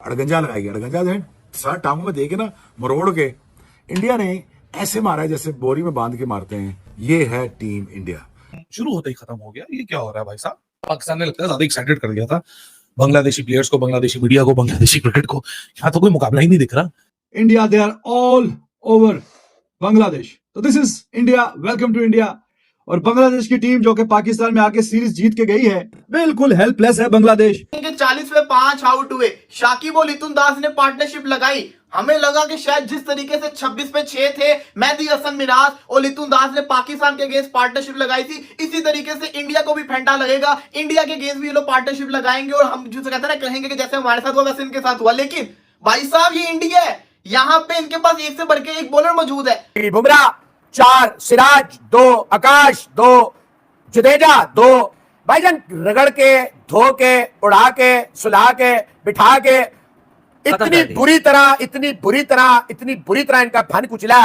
अड़गंजा लगाएगी, अड़गंजा दें सर टांगों में देके ना मरोड़ के। इंडिया ने ऐसे मारा है जैसे बोरी में बांध के मारते हैं। ये है टीम इंडिया। शुरू होते ही खत्म हो गया। ये क्या हो रहा है भाई साहब? पाकिस्तान ने लगता है ज्यादा एक्साइटेड कर दिया था बांग्लादेशी प्लेयर्स को, बांग्लादेशी मीडिया को, बांग्लादेशी क्रिकेट को। यहाँ तो कोई मुकाबला ही नहीं दिख रहा। India, they are all over Bangladesh. तो this is India, welcome to India. और बांग्लादेश की टीम जो कि पाकिस्तान में आके सीरीज जीत के गई है, बिल्कुल हेल्पलेस है बांग्लादेश। 40 में 5 आउट हुए। शाकिब और लितुन दास ने पार्टनरशिप लगाई। हमें लगा कि शायद जिस तरीके से 26 पे 6 थे, मेहदी हसन मिराज और लितुन दास ने पाकिस्तान के अगेंस्ट पार्टनरशिप लगाई थी, इसी तरीके से इंडिया को भी फेंटा लगेगा। इंडिया के अगेंस्ट भी ये लोग पार्टनरशिप लगाएंगे और हम जो कहते हैं ना, कहेंगे कि जैसे हमारे साथ हुआ वैसे इनके साथ हुआ। लेकिन भाई साहब, ये इंडिया है, यहाँ पे इनके पास एक से बढ़ के एक बॉलर मौजूद है। बुमराह 4, सिराज 2, आकाश 2, जडेजा 2। भाईजान रगड़ के, धो के, उड़ा के, सुला के, बिठा के, इतनी बुरी तरह इनका फन कुचला।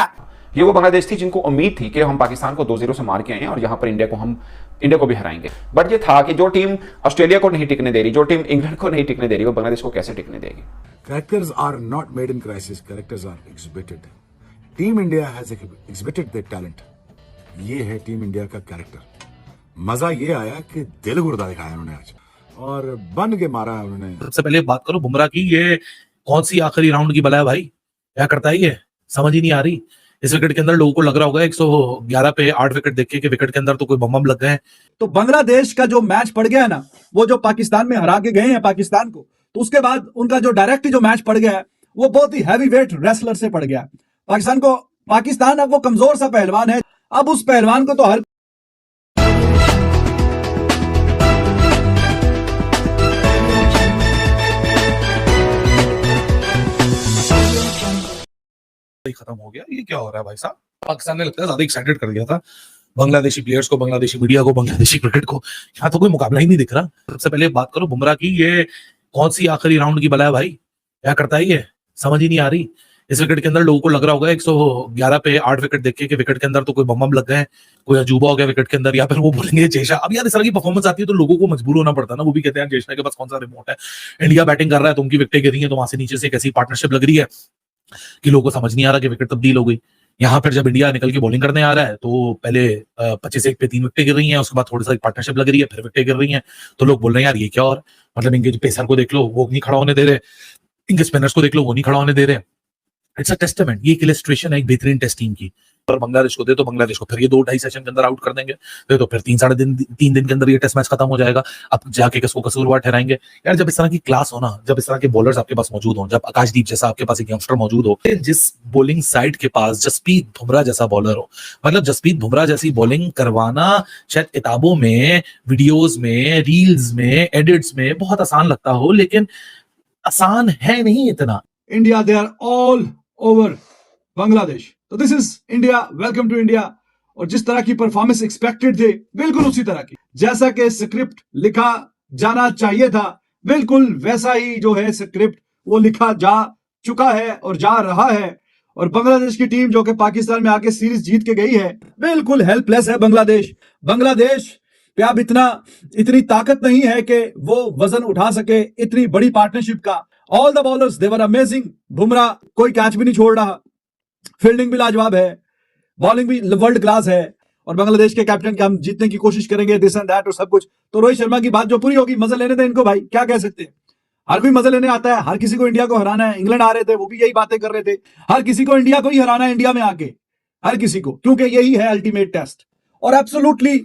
ये वो बांग्लादेश थी जिनको उम्मीद थी कि हम पाकिस्तान को 2-0 से मार के आए हैं और यहाँ पर इंडिया को भी हराएंगे। बट ये था कि जो टीम ऑस्ट्रेलिया को नहीं टिकने दे रही, जो टीम इंग्लैंड को नहीं टिकने दे रही, वो बांग्लादेश को कैसे टिकने देगी? Characters are not made in crisis. Characters are exhibited. Team India has exhibited their talent. ये है टीम इंडिया का कैरेक्टर। मजा ये आया कि दिल गुर्दा दिखाया उन्होंने आज और बन के मारा उन्होंने। सबसे पहले बात करो बुमराह की। ये कौन सी आखिरी राउंड की बला है भाई? क्या करता है ये? समझ ही नहीं आ रही। इस विकेट के अंदर लोगों को लग रहा होगा 111 पे 8 विकेट देख के विकेट के अंदर तो कोई बम लग गए। तो बांग्लादेश का जो मैच पड़ गया है ना, वो जो पाकिस्तान में हरा के गए हैं पाकिस्तान को, तो उसके बाद उनका जो डायरेक्ट जो मैच पड़ गया है, वो बहुत ही हैवी वेट रेसलर से पड़ गया पाकिस्तान अब वो कमजोर सा पहलवान है। अब उस पहलवान को तो हर खत्म हो गया। ये क्या हो रहा है भाई साहब? पाकिस्तान ने लगता है ज्यादा एक्साइटेड कर दिया था बांग्लादेशी प्लेयर्स को, बांग्लादेशी मीडिया को, बांग्लादेशी क्रिकेट को। यहाँ तो कोई मुकाबला ही नहीं दिख रहा। सबसे पहले बात करो बुमराह की। ये कौन सी आखिरी राउंड की बला है भाई? क्या करता है ये? समझ ही नहीं आ रही। इस विकेट के अंदर लोगों को लग रहा होगा 111 पे 8 विकेट देख के विकेट के अंदर तो कोई बम लग गए, कोई अजूबा हो गया विकेट के अंदर, या फिर वो बोलेंगे जेशा। अब यार इस तरह की परफॉर्मेंस आती है तो लोगों को मजबूर होना पड़ता है ना। वो भी कहते हैं जेशा के पास कौन सा रिमोट है, इंडिया बैटिंग कर रहा है तो उनकी विकेटें गिर रही है, तो वहां से नीचे से एक ऐसी पार्टनरशिप लग रही है कि लोगों को समझ नहीं आ रहा कि विकेट तब्दील हो गई। यहाँ पर जब इंडिया निकल के बॉलिंग करने आ रहा है तो पहले 25-1 पे 3 विकेटें गिर रही हैं, उसके बाद थोड़ी सा पार्टनरशिप लग रही है, फिर विकेटें गिर रही हैं। तो लोग बोल रहे हैं यार ये क्या, और मतलब इनके पेसर को देख लो वो नहीं खड़ा होने दे रहे, इनके स्पिनर्स को देख लो वो नहीं खड़ा होने दे रहे। इट्स अ टेस्टामेंट, ये एक इलस्ट्रेशन है एक बेहतरीन टेस्ट टीम की। और बांग्लादेश को दे तो बांग्लादेश को फिर ये 2-2.5 सेशन के अंदर आउट कर देंगे, दे तो फिर 3 दिन के अंदर ये टेस्ट मैच खत्म हो जाएगा। अब जाके किसको कसूरवार ठहराएंगे? यार जब इस तरह की क्लास हो ना, जब इस तरह के बॉलर्स आपके पास मौजूद हो, जब आकाशदीप जैसा आपके पास एक यंगस्टर मौजूद हो, जिस बॉलिंग साइड के पास जसप्रीत बुमराह जैसा बॉलर हो, मतलब जसप्रीत बुमराह जैसी बॉलिंग करवाना शायद किताबों में, वीडियोज में, रील्स में, एडिट्स में बहुत आसान लगता हो, लेकिन आसान है नहीं इतना। India, they are all over Bangladesh. तो this is India, welcome to India. और जिस तरह की परफॉर्मेंस एक्सपेक्टेड थे, बिल्कुल उसी तरह की, जैसा कि स्क्रिप्ट लिखा जाना चाहिए था, बिल्कुल वैसा ही जो है स्क्रिप्ट वो लिखा जा चुका है और जा रहा है। और बांग्लादेश की टीम जो कि पाकिस्तान में आके सीरीज जीत के गई है, बिल्कुल हेल्पलेस है बांग्लादेश पे अब इतनी ताकत नहीं है कि वो वजन उठा सके इतनी बड़ी पार्टनरशिप का। All the bowlers they were amazing. Bumrah कोई कैच भी नहीं छोड़ रहा, फील्डिंग भी लाजवाब है, बॉलिंग भी वर्ल्ड क्लास है। और बांग्लादेश के कैप्टन के हम जीतने की कोशिश करेंगे, दिस एंड दैट और सब कुछ। तो रोहित शर्मा की बात जो पूरी होगी, मजा लेने दें इनको भाई, क्या कह सकते हैं। हर कोई मजा लेने आता है, हर किसी को इंडिया को हराना है। इंग्लैंड आ रहे थे, वो भी यही बातें कर रहे थे, हर किसी को इंडिया को ही हराना है, इंडिया में आके हर किसी को, क्योंकि यही है अल्टीमेट टेस्ट। और एब्सोल्युटली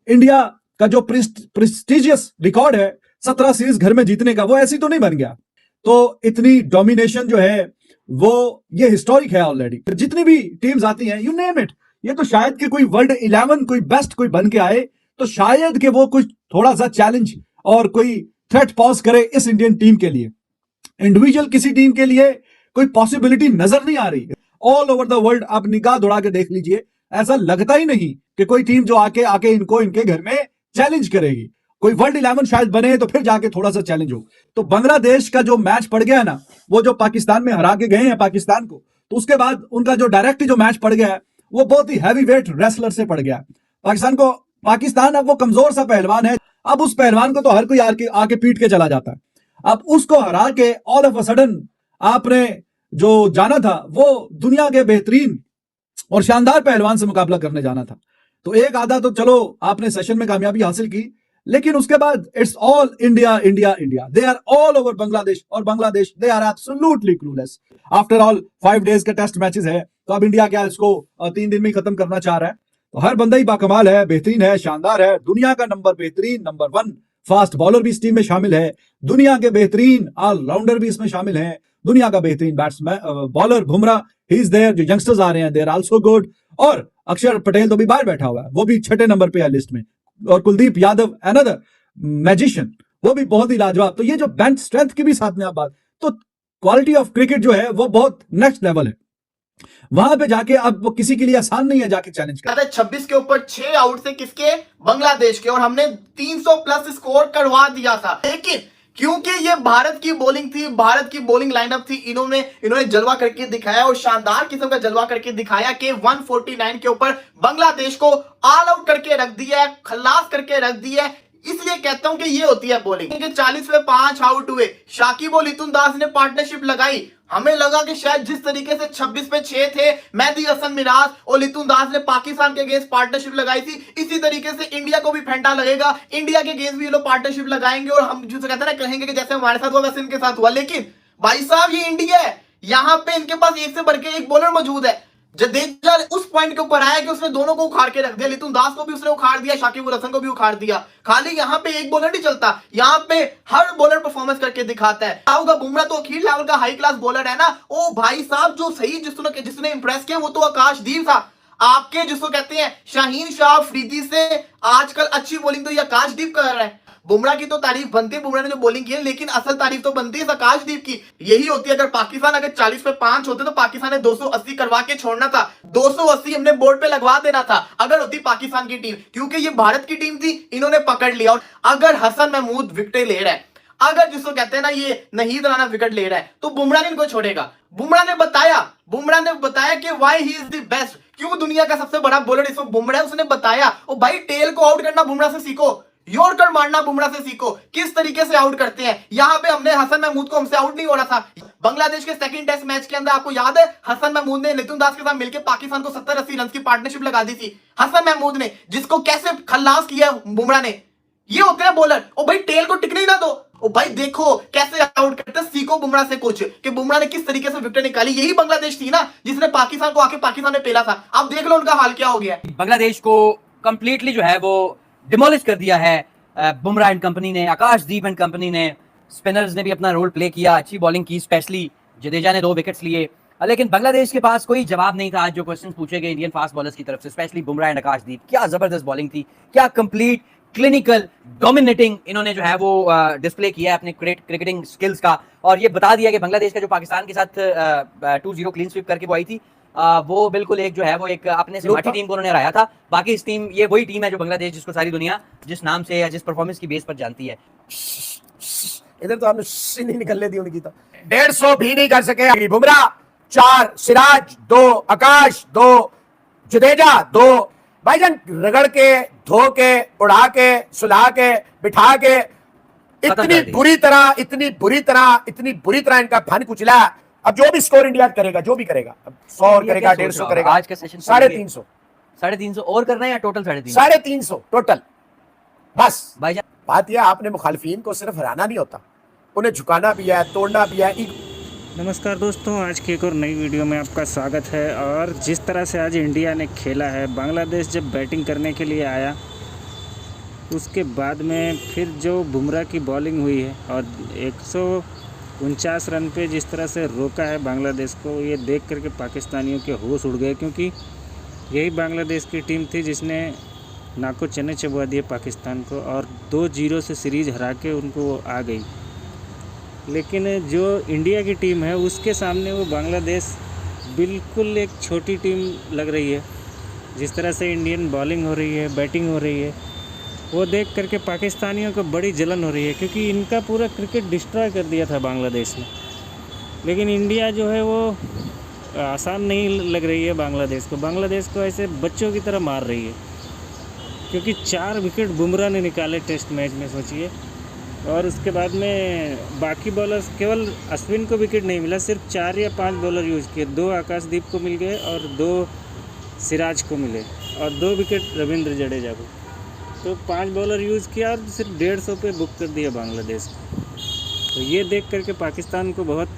इंडिया का जो प्रेस्टिजियस रिकॉर्ड है 17 सीरीज घर में जीतने का, वो ऐसी तो नहीं बन गया। तो इतनी डोमिनेशन जो है वो ये हिस्टोरिक है ऑलरेडी। जितनी भी टीम्स आती हैं, यू नेम इट, ये तो शायद कि कोई वर्ल्ड 11 कोई बेस्ट कोई बन के आए तो शायद कि वो कुछ थोड़ा सा चैलेंज और कोई थ्रेट पॉज करे इस इंडियन टीम के लिए। इंडिविजुअल किसी टीम के लिए कोई पॉसिबिलिटी नजर नहीं आ रही। ऑल ओवर द वर्ल्ड आप निगाह दौड़ा के देख लीजिए, ऐसा लगता ही नहीं कि कोई टीम जो आके इनको इनके घर में चैलेंज करेगी। कोई वर्ल्ड 11 शायद बने तो फिर जाके थोड़ा सा चैलेंज हो। तो बांग्लादेश का जो मैच पड़ गया है ना, वो जो पाकिस्तान में हरा के गए हैं पाकिस्तान को, तो उसके बाद उनका जो डायरेक्ट जो मैच पड़ गया है, वो बहुत ही हैवी वेट रेसलर से पड़ गया पाकिस्तान अब वो कमजोर सा पहलवान है। अब उस पहलवान को तो हर कोई आके पीट के चला जाता है। अब उसको हरा के ऑल ऑफ अ सडन आपने जो जाना था वो दुनिया के बेहतरीन और शानदार पहलवान से मुकाबला करने जाना था। तो एक आधा तो चलो आपने सेशन में कामयाबी हासिल की, लेकिन उसके बाद it's all India India India. They are all over Bangladesh, और Bangladesh they are absolutely clueless. After all 5 days के टेस्ट मैचेस है, तो अब इंडिया क्या इसको 3 दिन में खत्म करना चाह रहा है? तो हर बंदा ही बाकमाल है, बेहतरीन है, शानदार है। दुनिया का बेहतरीन नंबर 1 फास्ट बॉलर भी इस टीम में शामिल है, दुनिया के बेहतरीन ऑलराउंडर भी इसमें शामिल है, दुनिया का बेहतरीन batsman bowler Bumrah he is there. जो यंगस्टर्स आ रहे हैं दे आर आल्सो गुड, और अक्षर पटेल तो भी बाहर बैठा हुआ है, वो भी 6ठे नंबर पे है लिस्ट में, और कुलदीप यादव अनदर मैजिशियन, वो भी बहुत ही लाजवाब। तो ये जो बेंच स्ट्रेंथ की भी साथ में आप बात, तो क्वालिटी ऑफ क्रिकेट जो है वो बहुत नेक्स्ट लेवल है। वहां पे जाके अब वो किसी के लिए आसान नहीं है जाके चैलेंज करना। 26 के ऊपर 6 आउट से किसके? बांग्लादेश के, और हमने 300 प्लस स्कोर करवा दिया था। लेकिन क्योंकि ये भारत की बॉलिंग थी, भारत की बॉलिंग लाइनअप थी, इन्होंने जलवा करके दिखाया, और शानदार किस्म का जलवा करके दिखाया कि 149 के ऊपर बांग्लादेश को ऑल आउट करके रख दिया है, खल्लास करके रख दिया है। इसलिए कहता हूं कि ये होती है बॉलिंग। 40 में 5 आउट हुए, शाकिब और लिटुन दास ने पार्टनरशिप लगाई। हमें लगा कि शायद जिस तरीके से 26 पे 6 थे, मेहदी हसन मिराज और लिटुन दास ने पाकिस्तान के अगेंस्ट पार्टनरशिप लगाई थी, इसी तरीके से इंडिया को भी फेंटा लगेगा, इंडिया के अगेंस्ट भी ये लोग पार्टनरशिप लगाएंगे, और हम जो कहते हैं ना, कहेंगे कि जैसे हमारे साथ हुआ वैसे इनके साथ हुआ। लेकिन भाई साहब ये इंडिया है, यहां पे इनके पास एक से बढ़ के एक बॉलर मौजूद है। जडेजा उस पॉइंट के ऊपर आया कि उसने दोनों को उखाड़ के रख दिया, लिटुन दास को भी उसने उखाड़ दिया, शाकिब अल हसन को भी उखाड़ दिया। खाली यहाँ पे एक बॉलर नहीं चलता, यहाँ पे हर बॉलर परफॉर्मेंस करके दिखाता है। होगा बुमराह तो अखीर लेवल का हाई क्लास बॉलर है ना। ओ भाई साहब, जो सही जिसने इंप्रेस किया वो तो आकाशदीप था। आपके जिसको कहते हैं शाहीन शाह अफरीदी से आजकल अच्छी बॉलिंग तो ये आकाशदीप कर रहा है। बुमराह की तो तारीफ बनती है, बुमराह ने जो बॉलिंग की है, लेकिन असल तारीफ तो बनती है आकाशदीप की। यही होती है, अगर पाकिस्तान अगर 40 पे 5 होते तो पाकिस्तान ने 280 करवा के छोड़ना था, 280 हमने बोर्ड पे लगवा देना था अगर होती पाकिस्तान की टीम, क्योंकि ये भारत की टीम थी, इन्होंने पकड़ लिया। और अगर हसन महमूद विकेट ले रहा है, अगर जिसको कहते हैं ना ये नहीद राना विकेट ले रहा है, तो बुमराह ने इनको छोड़ेगा। बुमराह ने बताया कि why he is the best, क्यों दुनिया का सबसे बड़ा बॉलर इसमें बुमराह, उसने बताया। ओ भाई, टेल को आउट करना बुमराह से सीखो, यॉर्कर मारना बुमराह से सीखो, किस तरीके से आउट करते हैं। यहां पे हमने हसन महमूद को, हमसे आउट नहीं हो रहा था। बांग्लादेश के सेकंड टेस्ट मैच के अंदर आपको याद है, हसन महमूद ने लिटुन दास के साथ मिलकर पाकिस्तान को 70-80 रन की पार्टनरशिप लगा दी थी। हसन महमूद ने, जिसको कैसे खल्लास किया बुमराह ने। ये होते हैं बॉलर। ओ भाई, टेल को टिकने ही ना दो। ओ भाई देखो कैसे आउट करते, सीखो बुमराह से कुछ, कि बुमराह ने किस तरीके से विकेट निकाली। यही बांग्लादेश थी ना जिसने पाकिस्तान को आके पाकिस्तान में पेला था। अब देख लो उनका हाल क्या हो गया। बांग्लादेश को कंप्लीटली जो है वो डिमोलिश कर दिया है बुमराह एंड कंपनी ने, आकाशदीप एंड कंपनी ने। स्पिनर्स ने भी अपना रोल प्ले किया, अच्छी बॉलिंग की, स्पेशली जडेजा ने 2 विकेट्स लिए। लेकिन बांग्लादेश के पास कोई जवाब नहीं था आज जो क्वेश्चन पूछे गए इंडियन फास्ट बॉलर्स की तरफ से, स्पेशली बुमराह एंड आकाशदीप। क्या जबरदस्त बॉलिंग थी, क्या कंप्लीट क्लिनिकल डोमिनेटिंग इन्होंने जो है वो डिस्प्ले किया है अपने क्रिकेटिंग स्किल्स का। और ये बता दिया कि बांग्लादेश का जो पाकिस्तान के साथ 2-0 क्लीन स्वीप करके वो आई थी, वो बिल्कुल एक जो है वो एक अपने से माठी टीम को उन्होंने हराया था। बाकी इस टीम, ये वही टीम है जो बांग्लादेश, जिसको सारी दुनिया जिस नाम से या जिस परफॉर्मेंस की बेस पर जानती है। इधर तो आपने नहीं निकलने दी उनकी, तो 150 भी नहीं कर सके। बुमराह 4, सिराज 2, आकाश 2, जडेजा 2। भाईजान रगड़ के, धो के, उड़ा के, सुला के, बिठा के, इतनी बुरी तरह इनका फन कुचला। अब जो भी स्कोर इंडिया करेगा, जो भी करेगा, 100 करेगा, 150 करेगा, आज का सेशन 350 और करना है या टोटल 350? 350 टोटल। बस भाईजान, बात यह, आपने मुखालिफिन को सिर्फ हराना नहीं होता, उन्हें झुकाना भी है, तोड़ना भी है। नमस्कार दोस्तों, आज की एक और नई वीडियो में आपका स्वागत है। और जिस तरह से आज इंडिया ने खेला है, बांग्लादेश जब बैटिंग करने के लिए आया, उसके बाद में फिर जो बुमराह की बॉलिंग हुई है और 149 रन पे जिस तरह से रोका है बांग्लादेश को, ये देख करके पाकिस्तानियों के होश उड़ गए, क्योंकि यही बांग्लादेश की टीम थी जिसने नाको चने चबवा दिए पाकिस्तान को और 2-0 से सीरीज़ हरा के उनको आ गई। लेकिन जो इंडिया की टीम है उसके सामने वो बांग्लादेश बिल्कुल एक छोटी टीम लग रही है। जिस तरह से इंडियन बॉलिंग हो रही है, बैटिंग हो रही है, वो देख करके पाकिस्तानियों को बड़ी जलन हो रही है, क्योंकि इनका पूरा क्रिकेट डिस्ट्रॉय कर दिया था बांग्लादेश ने। लेकिन इंडिया जो है वो आसान नहीं लग रही है बांग्लादेश को। बांग्लादेश को ऐसे बच्चों की तरह मार रही है, क्योंकि 4 विकेट बुमराह ने निकाले टेस्ट मैच में। सोचिए और उसके बाद में बाकी बॉलर्स, केवल अश्विन को विकेट नहीं मिला, सिर्फ 4 या 5 बॉलर यूज़ किए। 2 आकाशदीप को मिल गए और 2 सिराज को मिले और 2 विकेट रविंद्र जडेजा को। तो 5 बॉलर यूज़ किया और सिर्फ 150 पे बुक कर दिया बांग्लादेश को। तो ये देख करके पाकिस्तान को बहुत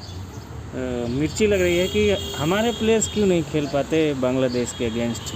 मिर्ची लग रही है कि हमारे प्लेयर्स क्यों नहीं खेल पाते बांग्लादेश के अगेंस्ट।